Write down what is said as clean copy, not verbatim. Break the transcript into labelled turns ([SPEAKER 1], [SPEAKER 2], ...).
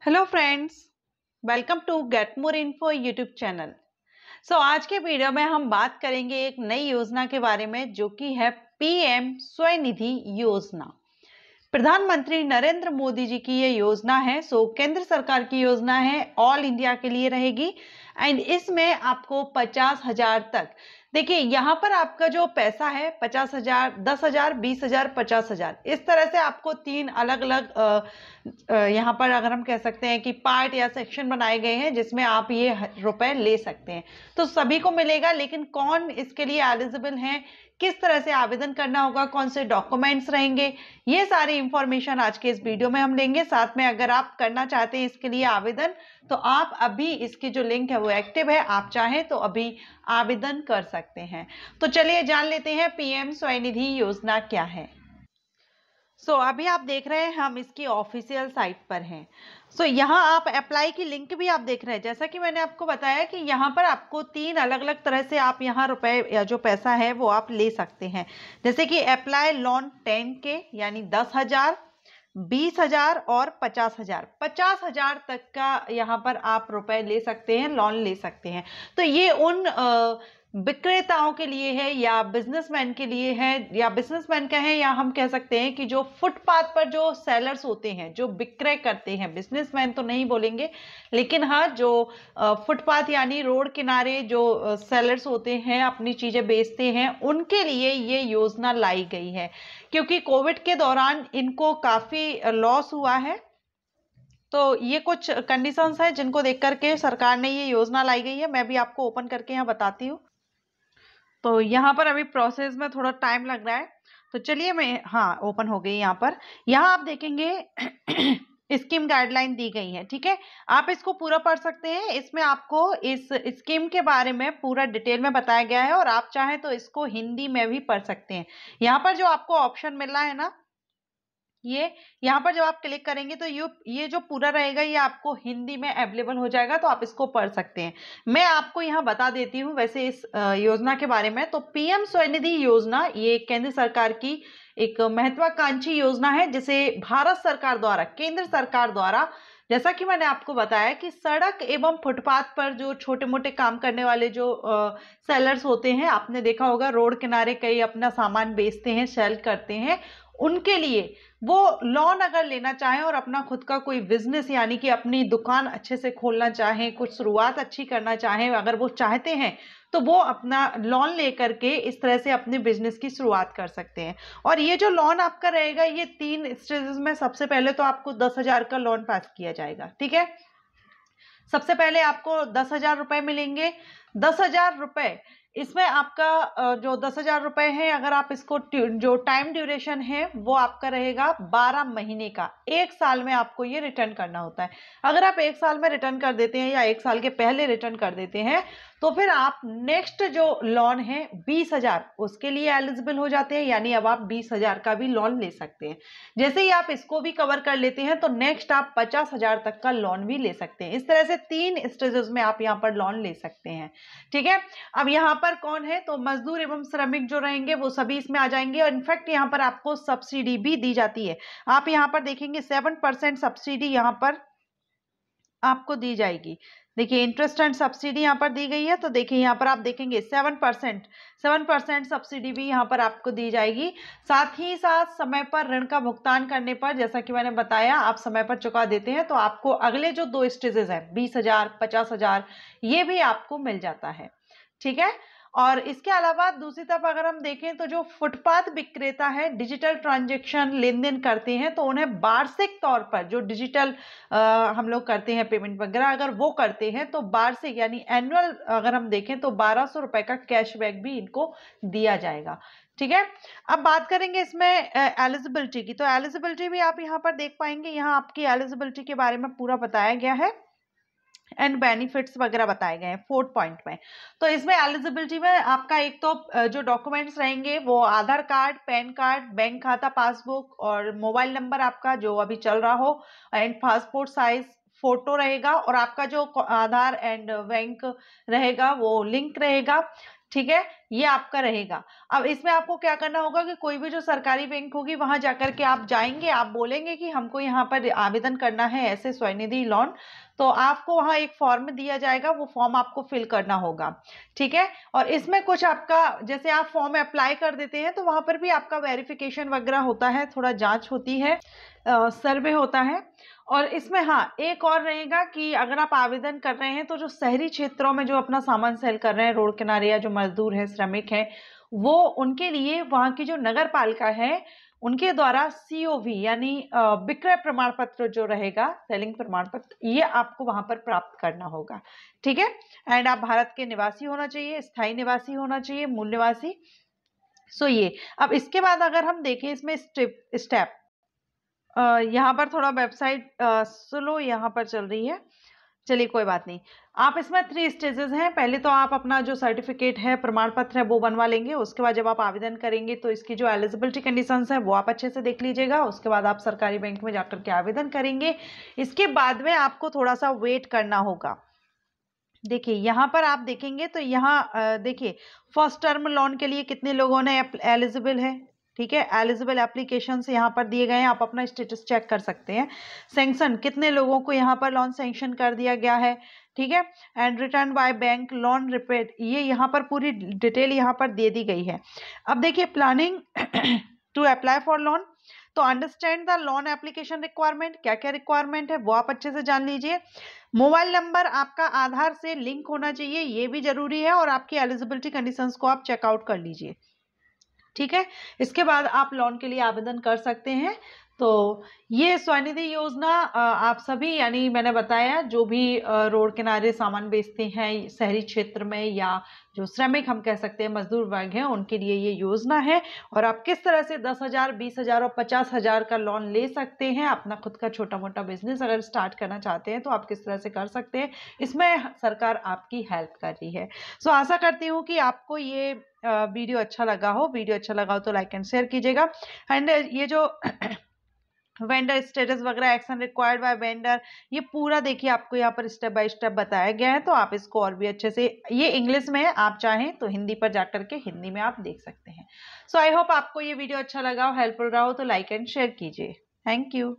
[SPEAKER 1] Hello friends, welcome to get more info YouTube channel. आज के video में हम बात करेंगे एक नई योजना के बारे में जो कि है पीएम स्वनिधि योजना। प्रधानमंत्री नरेंद्र मोदी जी की ये योजना है। केंद्र सरकार की योजना है, ऑल इंडिया के लिए रहेगी एंड इसमें आपको 50,000 तक, देखिए यहाँ पर आपका जो पैसा है 50,000, 10,000, 20,000, 50,000, इस तरह से आपको तीन अलग अलग यहाँ पर अगर हम कह सकते हैं कि पार्ट या सेक्शन बनाए गए हैं जिसमें आप ये रुपए ले सकते हैं। तो सभी को मिलेगा, लेकिन कौन इसके लिए एलिजिबल हैं, किस तरह से आवेदन करना होगा, कौन से डॉक्यूमेंट्स रहेंगे, ये सारी इंफॉर्मेशन आज के इस वीडियो में हम लेंगे। साथ में अगर आप करना चाहते हैं इसके लिए आवेदन, तो आप अभी इसकी जो लिंक है वो एक्टिव है, आप चाहें तो अभी आवेदन कर सकते हैं। तो चलिए जान लेते हैं पीएम स्वनिधि योजना क्या है। अभी आप देख रहे हैं हम इसकी ऑफिशियल साइट पर हैं। यहाँ आप अप्लाई की लिंक भी आप देख रहे हैं। जैसा कि मैंने आपको बताया कि यहाँ पर आपको तीन अलग अलग तरह से आप यहाँ रुपए या जो पैसा है वो आप ले सकते हैं। जैसे कि अप्लाई लोन 10 के यानी 10,000, 20,000 और 50,000। 50,000 तक का यहाँ पर आप रुपए ले सकते हैं, लोन ले सकते हैं। तो ये उन विक्रेताओं के लिए है या बिजनेसमैन के लिए है, या बिजनेसमैन का है, या हम कह सकते हैं कि जो फुटपाथ पर जो सेलर्स होते हैं, जो विक्रय करते हैं, बिजनेसमैन तो नहीं बोलेंगे, लेकिन हाँ जो फुटपाथ यानी रोड किनारे जो सेलर्स होते हैं, अपनी चीजें बेचते हैं, उनके लिए ये योजना लाई गई है। क्योंकि कोविड के दौरान इनको काफी लॉस हुआ है, तो ये कुछ कंडीशंस है जिनको देख करके सरकार ने ये योजना लाई गई है। मैं भी आपको ओपन करके यहाँ बताती हूँ। तो यहाँ पर अभी प्रोसेस में थोड़ा टाइम लग रहा है, तो चलिए मैं, हाँ ओपन हो गई यहाँ पर। यहाँ आप देखेंगे स्कीम गाइडलाइन दी गई है, ठीक है। आप इसको पूरा पढ़ सकते हैं, इसमें आपको इस स्कीम के बारे में पूरा डिटेल में बताया गया है और आप चाहें तो इसको हिंदी में भी पढ़ सकते हैं। यहाँ पर जो आपको ऑप्शन मिल रहा है ना, ये यहाँ पर जब आप क्लिक करेंगे तो ये जो पूरा रहेगा ये आपको हिंदी में अवेलेबल हो जाएगा, तो आप इसको पढ़ सकते हैं। मैं आपको यहाँ बता देती हूँ वैसे इस योजना के बारे में। तो पीएम स्वनिधि योजना ये केंद्र सरकार की एक महत्वाकांक्षी योजना है, जिसे भारत सरकार द्वारा, केंद्र सरकार द्वारा, जैसा कि मैंने आपको बताया कि सड़क एवं फुटपाथ पर जो छोटे मोटे काम करने वाले जो सेलर्स होते हैं, आपने देखा होगा रोड किनारे कई अपना सामान बेचते हैं, सेल करते हैं, उनके लिए वो लोन अगर लेना चाहें और अपना खुद का कोई बिजनेस यानी कि अपनी दुकान अच्छे से खोलना चाहें, कुछ शुरुआत अच्छी करना चाहें, अगर वो चाहते हैं तो वो अपना लोन लेकर के इस तरह से अपने बिजनेस की शुरुआत कर सकते हैं। और ये जो लोन आपका रहेगा ये 3 स्टेजेस में, सबसे पहले तो आपको 10,000 का लोन पास किया जाएगा, ठीक है। सबसे पहले आपको 10,000 रुपए मिलेंगे। 10,000 रुपए इसमें आपका जो 10,000 रुपए है, अगर आप इसको जो टाइम ड्यूरेशन है वो आपका रहेगा 12 महीने का। 1 साल में आपको ये रिटर्न करना होता है। अगर आप 1 साल में रिटर्न कर देते हैं या 1 साल के पहले रिटर्न कर देते हैं, तो फिर आप नेक्स्ट जो लोन है 20,000 उसके लिए एलिजिबल हो जाते हैं, यानी अब आप 20,000 का भी लोन ले सकते हैं। जैसे ही आप इसको भी कवर कर लेते हैं तो नेक्स्ट आप 50,000 तक का लोन भी ले सकते हैं। इस तरह से 3 स्टेजेस में आप यहाँ पर लोन ले सकते हैं, ठीक है। अब यहाँ पर कौन है, तो मजदूर एवं श्रमिक जो रहेंगे वो सभी इसमें आ जाएंगे। और इनफैक्ट यहाँ पर आपको सब्सिडी भी दी जाती है। आप यहाँ पर देखेंगे 7% सब्सिडी यहाँ पर आपको दी जाएगी। देखिए इंटरेस्ट एंड सब्सिडी यहाँ पर दी गई है, तो देखिए यहाँ पर आप देखेंगे 7% सब्सिडी भी यहाँ पर आपको दी जाएगी। साथ ही साथ समय पर ऋण का भुगतान करने पर, जैसा कि मैंने बताया, आप समय पर चुका देते हैं तो आपको अगले जो 2 स्टेजेस हैं 20,000, 50,000, ये भी आपको मिल जाता है, ठीक है। और इसके अलावा दूसरी तरफ अगर हम देखें तो जो फुटपाथ विक्रेता है, डिजिटल ट्रांजैक्शन लेन देन करते हैं, तो उन्हें वार्षिक तौर पर जो डिजिटल हम लोग करते हैं पेमेंट वगैरह, अगर वो करते हैं तो वार्षिक यानी एनुअल अगर हम देखें तो 1,200 रुपए का कैशबैक भी इनको दिया जाएगा, ठीक है। अब बात करेंगे इसमें एलिजिबिलिटी की। तो एलिजिबिलिटी भी आप यहाँ पर देख पाएंगे, यहाँ आपकी एलिजिबिलिटी के बारे में पूरा बताया गया है एंड बेनिफिट्स वगैरह बताए गए हैं 4th पॉइंट में। तो इसमें एलिजिबिलिटी में आपका एक तो जो डॉक्यूमेंट्स रहेंगे वो आधार कार्ड, पैन कार्ड, बैंक खाता पासबुक और मोबाइल नंबर आपका जो अभी चल रहा हो, एंड पासपोर्ट साइज फोटो रहेगा, और आपका जो आधार एंड बैंक रहेगा वो लिंक रहेगा, ठीक है। ये आपका रहेगा। अब इसमें आपको क्या करना होगा कि कोई भी जो सरकारी बैंक होगी वहां जाकर के आप जाएंगे, आप बोलेंगे कि हमको यहाँ पर आवेदन करना है ऐसे स्वनिधि लोन, तो आपको वहां एक फॉर्म दिया जाएगा, वो फॉर्म आपको फिल करना होगा। ठीक है, और इसमें कुछ आपका जैसे आप फॉर्म अप्लाई कर देते हैं तो वहां पर भी आपका वेरिफिकेशन वगैरह होता है, थोड़ा जांच होती है, सर्वे होता है। और इसमें हाँ एक और रहेगा कि अगर आप आवेदन कर रहे हैं तो जो शहरी क्षेत्रों में जो अपना सामान सेल कर रहे हैं, रोड किनारे या जो मजदूर है, श्रमिक है, वो उनके लिए वहां की जो नगर पालिका है उनके द्वारा COV यानी विक्रय प्रमाण पत्र जो रहेगा, सेलिंग प्रमाण पत्र, ये आपको वहां पर प्राप्त करना होगा। ठीक है, एंड आप भारत के निवासी होना चाहिए, स्थायी निवासी होना चाहिए, मूल निवासी। सो ये अब इसके बाद अगर हम देखें इसमें स्टेप यहाँ पर थोड़ा वेबसाइट स्लो यहाँ पर चल रही है, चलिए कोई बात नहीं। आप इसमें 3 स्टेजेस हैं। पहले तो आप अपना जो सर्टिफिकेट है, प्रमाण पत्र है, वो बनवा लेंगे। उसके बाद जब आप आवेदन करेंगे तो इसकी जो एलिजिबिलिटी कंडीशंस है वो आप अच्छे से देख लीजिएगा। उसके बाद आप सरकारी बैंक में जाकर के आवेदन करेंगे। इसके बाद में आपको थोड़ा सा वेट करना होगा। देखिए यहाँ पर आप देखेंगे तो यहाँ देखिए फर्स्ट टर्म लोन के लिए कितने लोगों ने एलिजिबल है। ठीक है, एलिजिबल एप्लीकेशन यहाँ पर दिए गए हैं, आप अपना स्टेटस चेक कर सकते हैं। सैंक्शन कितने लोगों को यहाँ पर लोन सैंक्शन कर दिया गया है। ठीक है, and return by bank, loan repaid, ये यहाँ पर पूरी डिटेल यहाँ पर दे दी गई है। अब देखिए planning to apply for loan, तो understand the loan application requirement, क्या क्या रिक्वायरमेंट है वो आप अच्छे से जान लीजिए। मोबाइल नंबर आपका आधार से लिंक होना चाहिए, ये भी जरूरी है, और आपकी एलिजिबिलिटी कंडीशंस को आप चेकआउट कर लीजिए। ठीक है, इसके बाद आप लोन के लिए आवेदन कर सकते हैं। तो ये स्वनिधि योजना आप सभी, यानी मैंने बताया जो भी रोड किनारे सामान बेचते हैं शहरी क्षेत्र में, या जो श्रमिक हम कह सकते हैं, मजदूर वर्ग हैं, उनके लिए ये योजना है। और आप किस तरह से 10,000, 20,000 और 50,000 का लोन ले सकते हैं, अपना खुद का छोटा मोटा बिजनेस अगर स्टार्ट करना चाहते हैं तो आप किस तरह से कर सकते हैं, इसमें सरकार आपकी हेल्प कर रही है। सो आशा करती हूँ कि आपको ये वीडियो अच्छा लगा हो। वीडियो अच्छा लगा हो तो लाइक एंड शेयर कीजिएगा। एंड ये जो वेंडर स्टेटस वगैरह, एक्शन रिक्वायर्ड बाय वेंडर, ये पूरा देखिए आपको यहाँ पर स्टेप बाय स्टेप बताया गया है। तो आप इसको और भी अच्छे से, ये इंग्लिश में है, आप चाहें तो हिंदी पर जाकर के हिंदी में आप देख सकते हैं। सो आई होप आपको ये वीडियो अच्छा लगा हो, हेल्पफुल रहा हो, तो लाइक एंड शेयर कीजिए। Thank you.